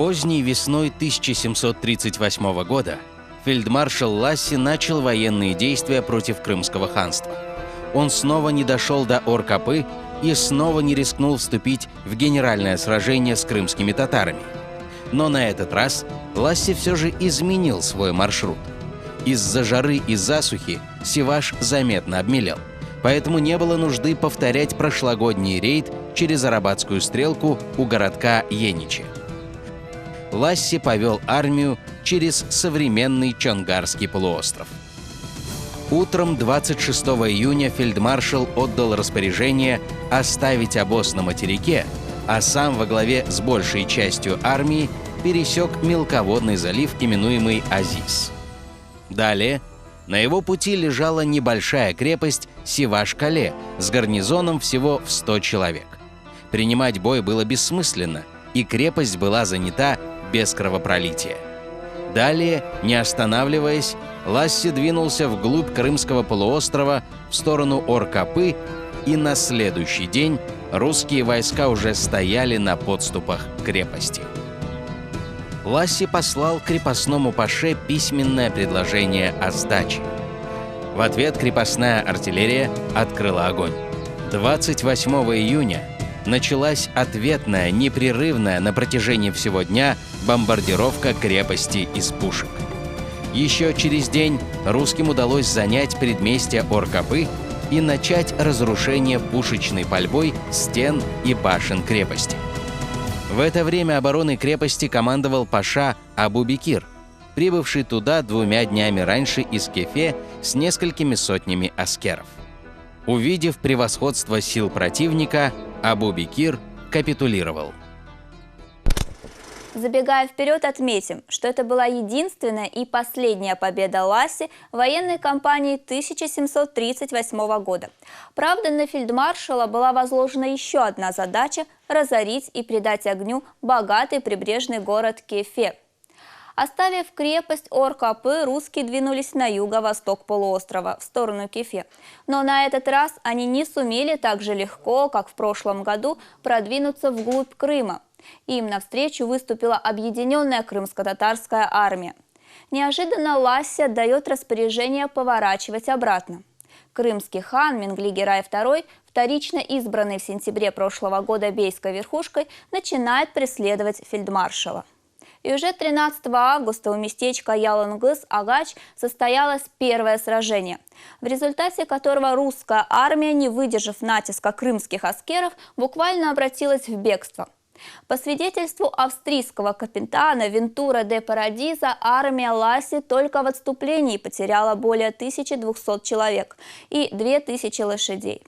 Поздней весной 1738 года фельдмаршал Ласси начал военные действия против Крымского ханства. Он снова не дошел до Оркапы и снова не рискнул вступить в генеральное сражение с крымскими татарами. Но на этот раз Ласси все же изменил свой маршрут. Из-за жары и засухи Сиваш заметно обмелел, поэтому не было нужды повторять прошлогодний рейд через Арабатскую стрелку у городка Еничи. Ласси повел армию через современный Чонгарский полуостров. Утром 26 июня фельдмаршал отдал распоряжение оставить обоз на материке, а сам во главе с большей частью армии пересек мелководный залив, именуемый Азис. Далее на его пути лежала небольшая крепость Сиваш-Кале с гарнизоном всего в 100 человек. Принимать бой было бессмысленно, и крепость была занята без кровопролития. Далее, не останавливаясь, Ласси двинулся вглубь Крымского полуострова в сторону Оркапы, и на следующий день русские войска уже стояли на подступах к крепости. Ласси послал крепостному паше письменное предложение о сдаче. В ответ крепостная артиллерия открыла огонь. 28 июня началась ответная, непрерывная на протяжении всего дня бомбардировка крепости из пушек. Еще через день русским удалось занять предместье Оркапы и начать разрушение пушечной пальбой стен и башен крепости. В это время обороной крепости командовал паша Абу-Бекир, прибывший туда 2 днями раньше из Кефе с несколькими сотнями аскеров. Увидев превосходство сил противника, Абу-Бекир капитулировал. Забегая вперед, отметим, что это была единственная и последняя победа Ласси в военной кампании 1738 года. Правда, на фельдмаршала была возложена еще одна задача – разорить и предать огню богатый прибрежный город Кефе. Оставив крепость Оркапы, русские двинулись на юго-восток полуострова, в сторону Кефе. Но на этот раз они не сумели так же легко, как в прошлом году, продвинуться вглубь Крыма. Им навстречу выступила объединенная крымско-татарская армия. Неожиданно Ласси отдает распоряжение поворачивать обратно. Крымский хан Менгли-Герай II, вторично избранный в сентябре прошлого года бейской верхушкой, начинает преследовать фельдмаршала. И уже 13 августа у местечка Ялангыс-Агач состоялось первое сражение, в результате которого русская армия, не выдержав натиска крымских аскеров, буквально обратилась в бегство. По свидетельству австрийского капитана Вентура де Парадиза, армия Ласси только в отступлении потеряла более 1200 человек и 2000 лошадей.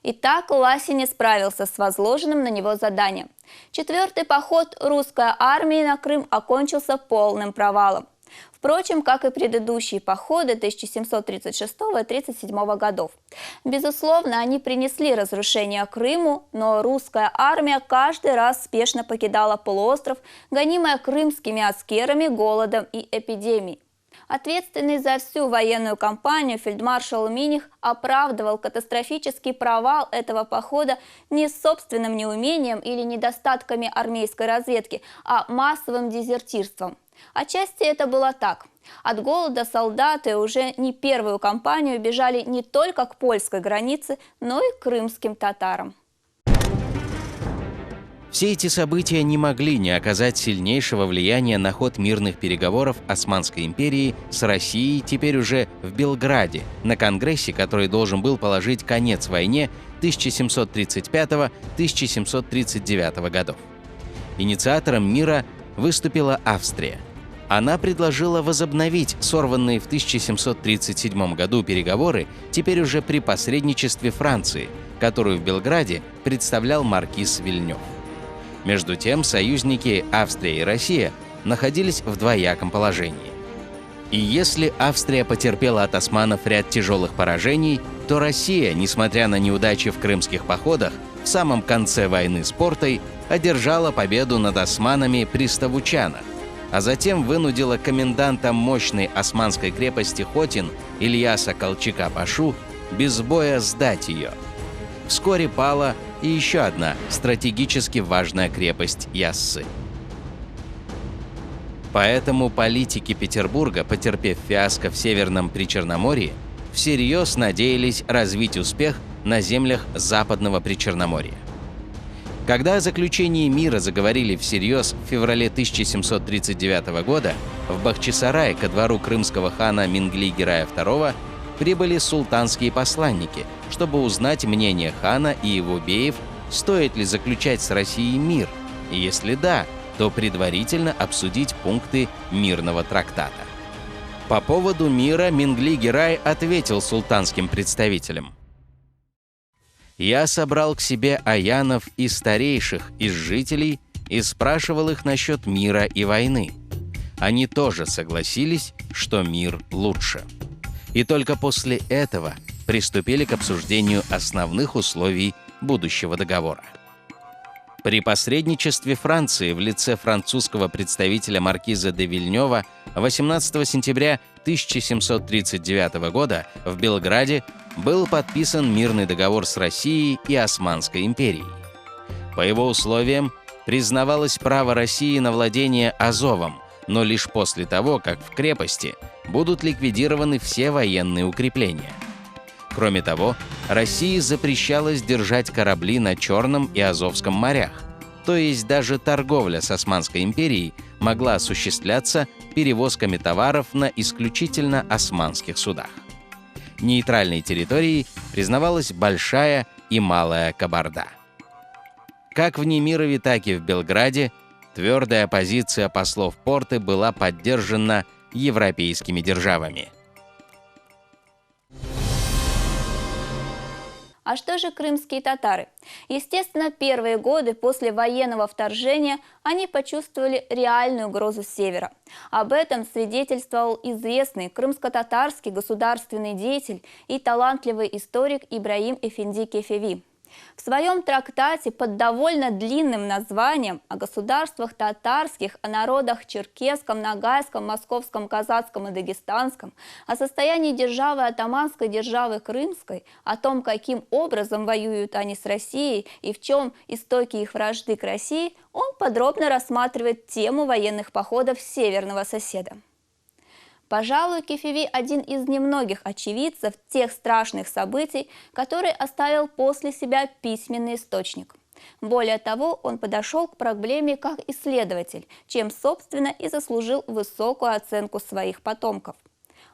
Итак, Ласси не справился с возложенным на него заданием. 4-й поход русской армии на Крым окончился полным провалом. Впрочем, как и предыдущие походы 1736 и 1737 годов. Безусловно, они принесли разрушение Крыму, но русская армия каждый раз спешно покидала полуостров, гонимая крымскими аскерами, голодом и эпидемией. Ответственный за всю военную кампанию фельдмаршал Миних оправдывал катастрофический провал этого похода не собственным неумением или недостатками армейской разведки, а массовым дезертирством. Отчасти это было так. От голода солдаты уже не первую кампанию бежали не только к польской границе, но и к крымским татарам. Все эти события не могли не оказать сильнейшего влияния на ход мирных переговоров Османской империи с Россией теперь уже в Белграде, на конгрессе, который должен был положить конец войне 1735-1739 годов. Инициатором мира выступила Австрия. Она предложила возобновить сорванные в 1737 году переговоры теперь уже при посредничестве Франции, которую в Белграде представлял маркиз Вильнёв. Между тем, союзники Австрия и Россия находились в двояком положении. И если Австрия потерпела от османов ряд тяжелых поражений, то Россия, несмотря на неудачи в крымских походах, в самом конце войны с Портой одержала победу над османами при Ставучанах, а затем вынудила коменданта мощной османской крепости Хотин Ильяса Колчака-Пашу без боя сдать ее. Вскоре пала и еще одна стратегически важная крепость Яссы. Поэтому политики Петербурга, потерпев фиаско в Северном Причерноморье, всерьез надеялись развить успех на землях Западного Причерноморья. Когда о заключении мира заговорили всерьез в феврале 1739 года, в Бахчисарай ко двору крымского хана Мингли-Гирая II прибыли султанские посланники, чтобы узнать мнение хана и его беев, стоит ли заключать с Россией мир, и если да, то предварительно обсудить пункты мирного трактата. По поводу мира Мингли-Гирай ответил султанским представителям: «Я собрал к себе аянов и старейших из жителей и спрашивал их насчет мира и войны. Они тоже согласились, что мир лучше. И только после этого приступили к обсуждению основных условий будущего договора». При посредничестве Франции в лице французского представителя маркиза де Вильнёва 18 сентября 1739 года в Белграде был подписан мирный договор с Россией и Османской империей. По его условиям признавалось право России на владение Азовом, но лишь после того, как в крепости будут ликвидированы все военные укрепления. Кроме того, России запрещалось держать корабли на Черном и Азовском морях, то есть даже торговля с Османской империей могла осуществляться перевозками товаров на исключительно османских судах. Нейтральной территорией признавалась Большая и Малая Кабарда. Как в Немирове, так и в Белграде твердая позиция послов Порты была поддержана европейскими державами. А что же крымские татары? Естественно, первые годы после военного вторжения они почувствовали реальную угрозу с севера. Об этом свидетельствовал известный крымско-татарский государственный деятель и талантливый историк Ибраим Эфенди Кефеви. В своем трактате под довольно длинным названием о государствах татарских, о народах черкесском, ногайском, московском, казацком и дагестанском, о состоянии державы атаманской, державы крымской, о том, каким образом воюют они с Россией и в чем истоки их вражды к России, он подробно рассматривает тему военных походов северного соседа. Пожалуй, Кефеви один из немногих очевидцев тех страшных событий, который оставил после себя письменный источник. Более того, он подошел к проблеме как исследователь, чем, собственно, и заслужил высокую оценку своих потомков.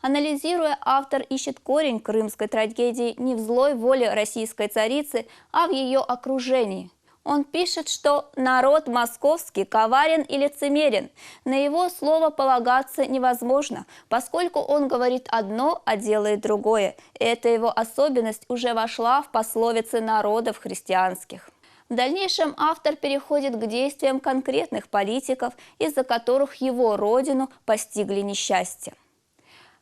Анализируя, автор ищет корень крымской трагедии не в злой воле российской царицы, а в ее окружении. Он пишет, что народ московский коварен и лицемерен. На его слово полагаться невозможно, поскольку он говорит одно, а делает другое. Эта его особенность уже вошла в пословицы народов христианских. В дальнейшем автор переходит к действиям конкретных политиков, из-за которых его родину постигли несчастья.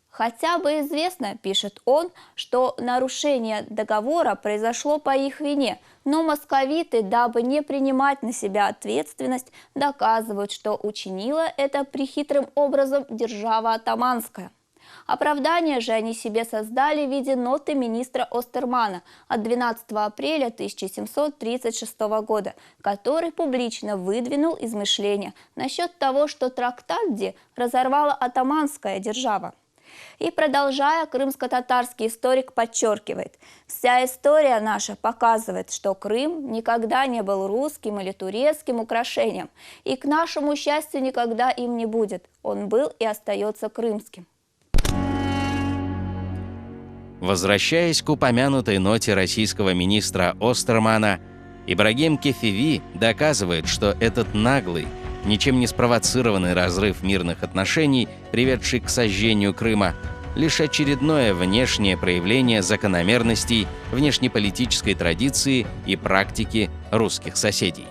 «Хотя бы известно, — пишет он, — что нарушение договора произошло по их вине, но московиты, дабы не принимать на себя ответственность, доказывают, что учинила это прихитрым образом держава атаманская. Оправдание же они себе создали в виде ноты министра Остермана от 12 апреля 1736 года, который публично выдвинул измышления насчет того, что трактат где разорвала атаманская держава. И продолжая, крымско-татарский историк подчеркивает: «Вся история наша показывает, что Крым никогда не был русским или турецким украшением, и к нашему счастью никогда им не будет. Он был и остается крымским». Возвращаясь к упомянутой ноте российского министра Остермана, Ибрагим Кефеви доказывает, что этот наглый, ничем не спровоцированный разрыв мирных отношений, приведший к сожжению Крыма, лишь очередное внешнее проявление закономерностей внешнеполитической традиции и практики русских соседей.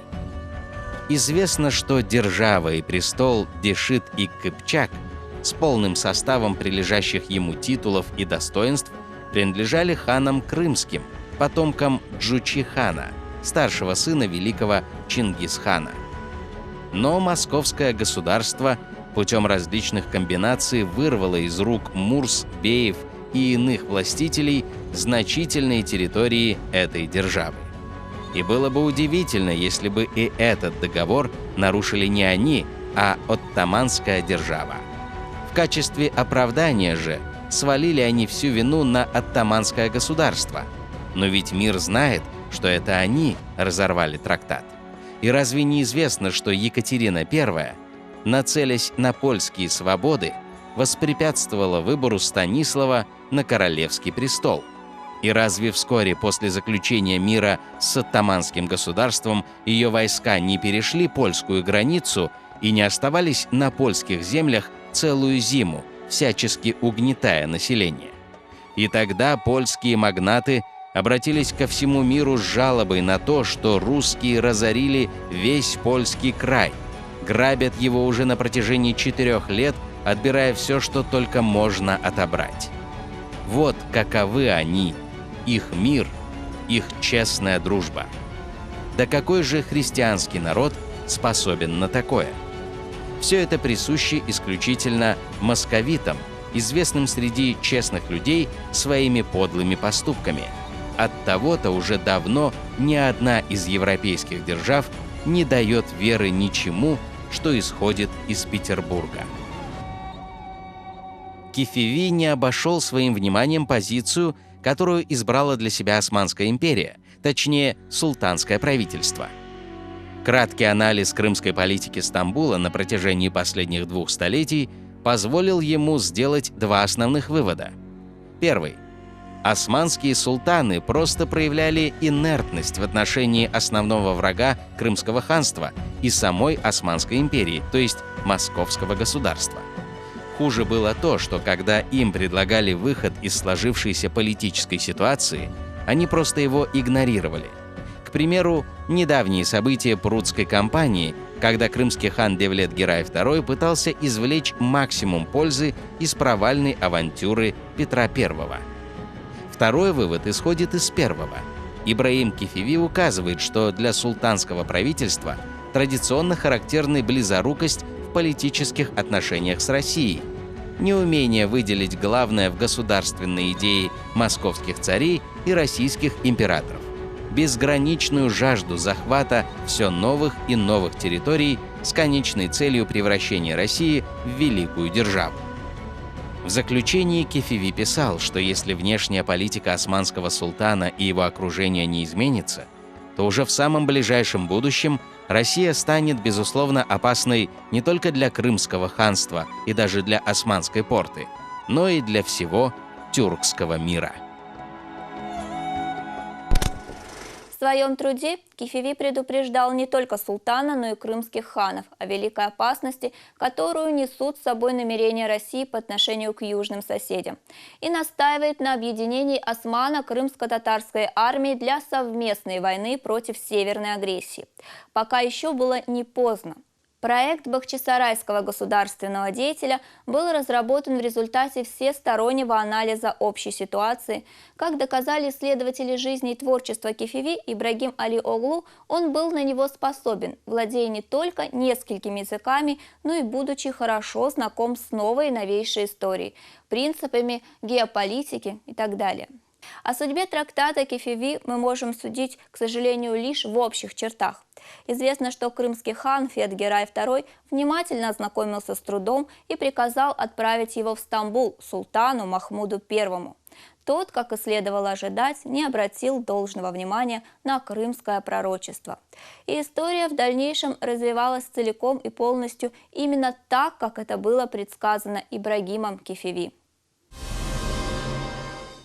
Известно, что держава и престол Дешит и Кыпчак с полным составом прилежащих ему титулов и достоинств принадлежали ханам крымским, потомкам Джучи-хана, старшего сына великого Чингисхана. Но московское государство путем различных комбинаций вырвало из рук мурс, беев и иных властителей значительные территории этой державы. И было бы удивительно, если бы и этот договор нарушили не они, а оттоманская держава. В качестве оправдания же свалили они всю вину на оттоманское государство. Но ведь мир знает, что это они разорвали трактат. И разве не известно, что Екатерина I, нацелясь на польские свободы, воспрепятствовала выбору Станислава на королевский престол? И разве вскоре после заключения мира с оттоманским государством ее войска не перешли польскую границу и не оставались на польских землях целую зиму, всячески угнетая население? И тогда польские магнаты обратились ко всему миру с жалобой на то, что русские разорили весь польский край, грабят его уже на протяжении 4 лет, отбирая все, что только можно отобрать. Вот каковы они, их мир, их честная дружба. Да какой же христианский народ способен на такое? Все это присуще исключительно московитам, известным среди честных людей своими подлыми поступками. Оттого-то уже давно ни одна из европейских держав не дает веры ничему, что исходит из Петербурга. Кефеви не обошел своим вниманием позицию, которую избрала для себя Османская империя, точнее, султанское правительство. Краткий анализ крымской политики Стамбула на протяжении последних 2 столетий позволил ему сделать 2 основных вывода. Первый. Османские султаны просто проявляли инертность в отношении основного врага Крымского ханства и самой Османской империи, то есть Московского государства. Хуже было то, что когда им предлагали выход из сложившейся политической ситуации, они просто его игнорировали. К примеру, недавние события Прудской кампании, когда крымский хан Девлет-Герай II пытался извлечь максимум пользы из провальной авантюры Петра I. Второй вывод исходит из первого. Ибрагим Кефеви указывает, что для султанского правительства традиционно характерны близорукость в политических отношениях с Россией, неумение выделить главное в государственной идее московских царей и российских императоров, безграничную жажду захвата все новых и новых территорий с конечной целью превращения России в великую державу. В заключении Кефеви писал, что если внешняя политика османского султана и его окружения не изменится, то уже в самом ближайшем будущем Россия станет, безусловно, опасной не только для Крымского ханства и даже для Османской порты, но и для всего тюркского мира. В своем труде Кефеви предупреждал не только султана, но и крымских ханов о великой опасности, которую несут с собой намерения России по отношению к южным соседям, и настаивает на объединении османо-крымско-татарской армии для совместной войны против северной агрессии. Пока еще было не поздно. Проект бахчисарайского государственного деятеля был разработан в результате всестороннего анализа общей ситуации. Как доказали исследователи жизни и творчества Кефеви, Ибрагим Али-Оглу, он был на него способен, владея не только несколькими языками, но и будучи хорошо знаком с новой и новейшей историей, принципами геополитики и так далее. О судьбе трактата Кефеви мы можем судить, к сожалению, лишь в общих чертах. Известно, что крымский хан Фетгерай II внимательно ознакомился с трудом и приказал отправить его в Стамбул султану Махмуду I. Тот, как и следовало ожидать, не обратил должного внимания на крымское пророчество. И история в дальнейшем развивалась целиком и полностью именно так, как это было предсказано Ибрагимом Кефеви.